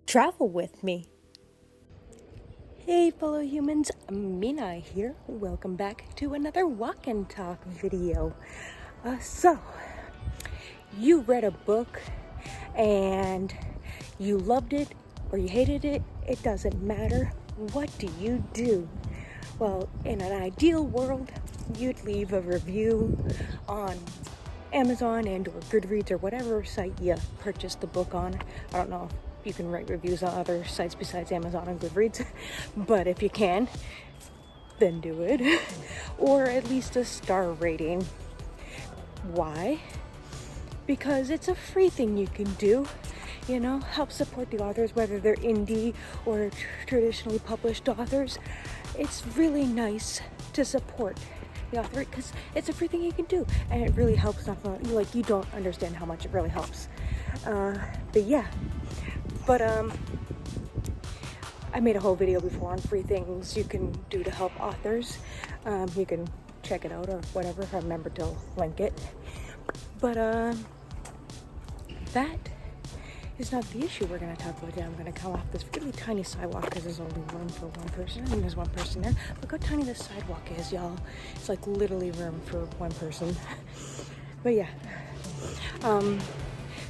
Travel with me. Hey fellow humans, Mina here. Welcome back to another walk and talk video. So, you read a book and you loved it or you hated it, it doesn't matter. What do you do? Well, in an ideal world, you'd leave a review on Amazon and or Goodreads or whatever site you purchased the book on. I don't know if you can write reviews on other sites besides Amazon and Goodreads, but if you can, then do it. Or at least a star rating. Why? Because it's a free thing you can do. You know, help support the authors, whether they're indie or traditionally published authors. It's really nice to support the author because it's a free thing you can do, and it really helps. Like, you don't understand how much it really helps. But I made a whole video before on free things you can do to help authors. You can check it out or whatever if I remember to link it. But that is not the issue we're going to talk about today. I'm going to come off this really tiny sidewalk because there's only room for one person, and there's one person there. Look how tiny this sidewalk is, y'all. It's like literally room for one person. But yeah.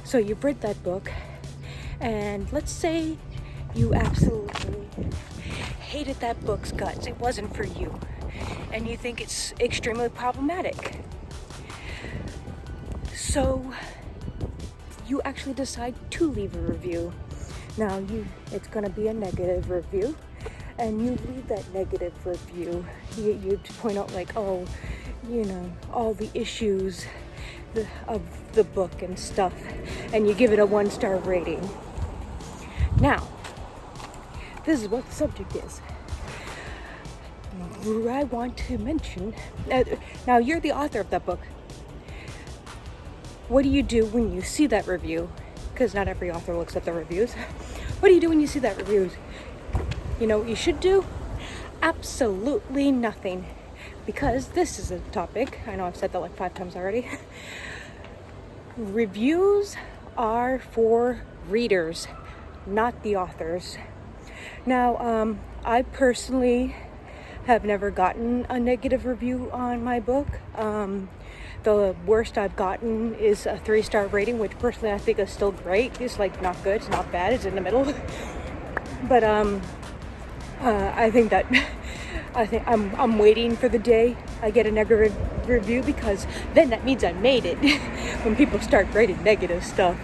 So you've read that book, and let's say you absolutely hated that book's guts. It wasn't for you, and you think it's extremely problematic. So you actually decide to leave a review. Now it's gonna be a negative review, and you leave that negative review. You point out like, oh, you know, all the issues of the book and stuff, and you give it a 1-star rating. Now, this is what the subject is. I want to mention, now you're the author of that book. What do you do when you see that review? Because not every author looks at the reviews. What do you do when you see that review? You know what you should do? Absolutely nothing. Because this is a topic, I know I've said that like 5 times already. Reviews are for readers, not the authors. Now, I personally have never gotten a negative review on my book. The worst I've gotten is a 3-star rating, which personally I think is still great. It's like not good, it's not bad, it's in the middle. But I think I'm waiting for the day I get a negative review, because then that means I made it. When people start writing negative stuff.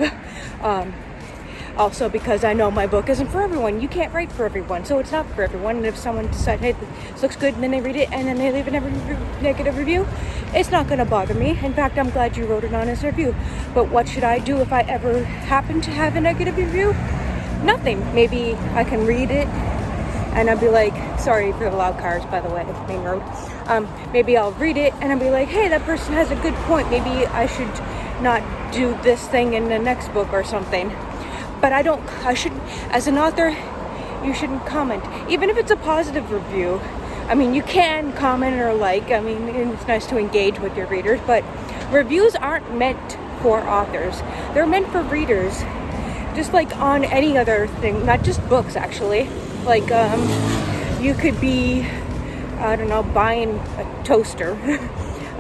Also because I know my book isn't for everyone. You can't write for everyone, so it's not for everyone. And if someone decides, hey, this looks good, and then they read it and then they leave a negative review, it's not going to bother me. In fact, I'm glad you wrote an honest review. But what should I do if I ever happen to have a negative review? Nothing. Maybe I can read it and I'll be like, sorry for the loud cars, by the way, it's main road. Maybe I'll read it and I'll be like, hey, that person has a good point. Maybe I should not do this thing in the next book or something. But as an author, you shouldn't comment. Even if it's a positive review. I mean, you can comment or like. I mean, it's nice to engage with your readers, but reviews aren't meant for authors. They're meant for readers. Just like on any other thing, not just books actually. Like, you could be, I don't know, buying a toaster.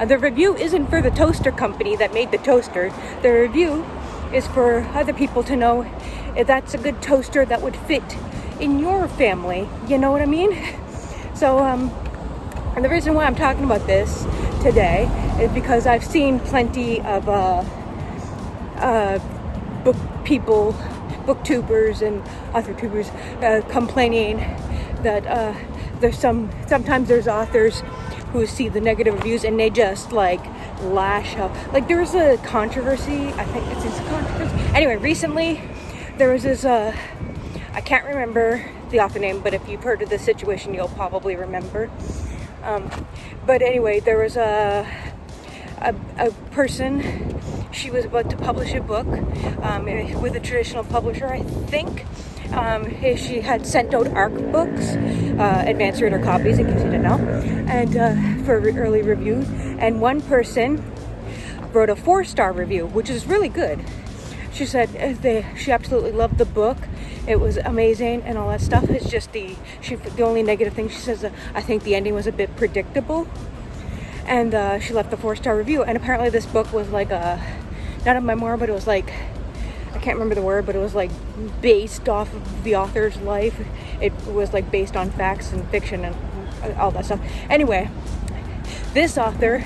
The review isn't for the toaster company that made the toaster. The review is for other people to know if that's a good toaster that would fit in your family. You know what I mean? So, and the reason why I'm talking about this today is because I've seen plenty of booktubers and Authortubers complaining that sometimes there's authors who see the negative reviews and they just like lash out. Like, there was a controversy, I think it's a controversy. Anyway, recently there was this, I can't remember the author name, but if you've heard of this situation, you'll probably remember. But anyway, there was a person, she was about to publish a book with a traditional publisher, I think. She had sent out ARC books, advanced reader copies in case you didn't know, and for early reviews. And one person wrote a 4-star review, which is really good. She said she absolutely loved the book. It was amazing and all that stuff. It's just the only negative thing she says, I think the ending was a bit predictable. And she left the 4-star review. And apparently this book was like not a memoir, but it was like, I can't remember the word, but it was like based off of the author's life. It was like based on facts and fiction and all that stuff. Anyway, this author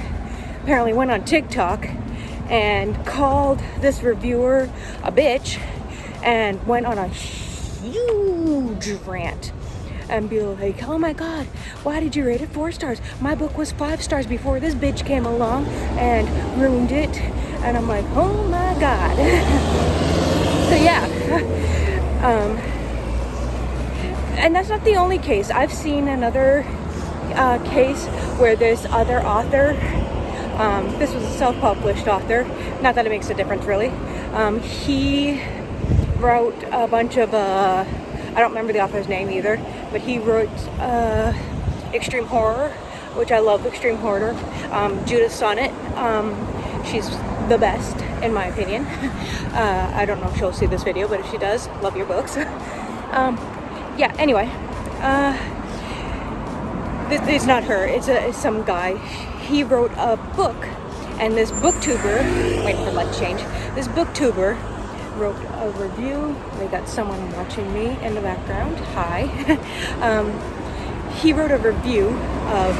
apparently went on TikTok and called this reviewer a bitch and went on a huge rant and be like, oh my god, why did you rate it 4 stars? My book was 5 stars before this bitch came along and ruined it. And I'm like, oh my god. So yeah, and that's not the only case. I've seen another case where this other author, this was a self-published author, not that it makes a difference really, he wrote a bunch of, I don't remember the author's name either, but he wrote extreme horror, which I love extreme horror. Judith Sonnet, she's the best in my opinion. I don't know if she'll see this video, but if she does, love your books. Yeah, anyway, it's not her, it's some guy. He wrote a book, and this booktuber, wait for light change, this booktuber wrote a review. We got someone watching me in the background, hi. He wrote a review of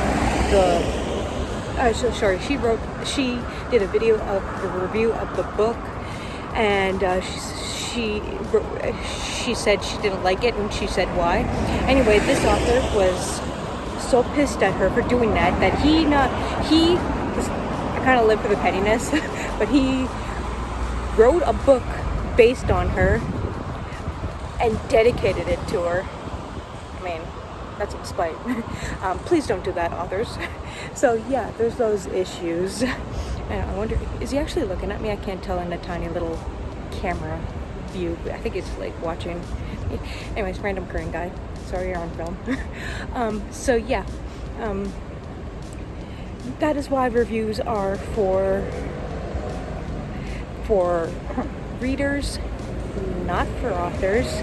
she did a video of the review of the book, and she said she didn't like it, and she said why. Anyway, this author was so pissed at her for doing that I kind of live for the pettiness, but he wrote a book based on her and dedicated it to her. I mean, that's a spite. Please don't do that, authors. So yeah, there's those issues. And I wonder, is he actually looking at me? I can't tell in a tiny little camera view. I think he's like watching. Anyways, random Korean guy. Sorry, you're on film. So yeah, that is why reviews are for readers, not for authors.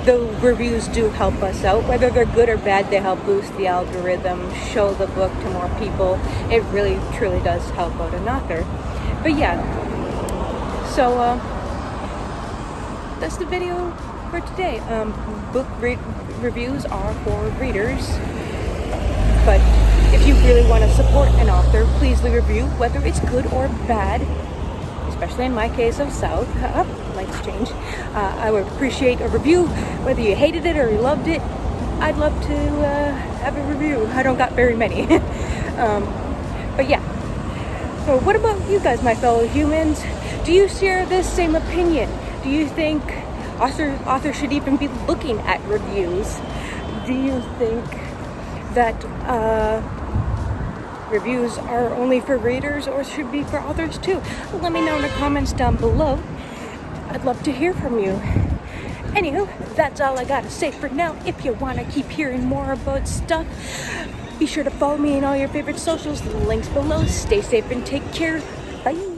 The reviews do help us out, whether they're good or bad. They help boost the algorithm, show the book to more people. It really truly does help out an author. But yeah, so that's the video for today. Book reviews are for readers, but if you really want to support an author, please leave a review, whether it's good or bad. Especially in my case of South, lights change. I would appreciate a review, whether you hated it or you loved it. I'd love to have a review. I don't got very many. But yeah. So what about you guys, my fellow humans? Do you share this same opinion? Do you think authors should even be looking at reviews? Do you think that reviews are only for readers or should be for authors too? Let me know in the comments down below. I'd love to hear from you. Anywho, that's all I gotta say for now. If you want to keep hearing more about stuff, be sure to follow me in all your favorite socials. Links below. Stay safe and take care. Bye.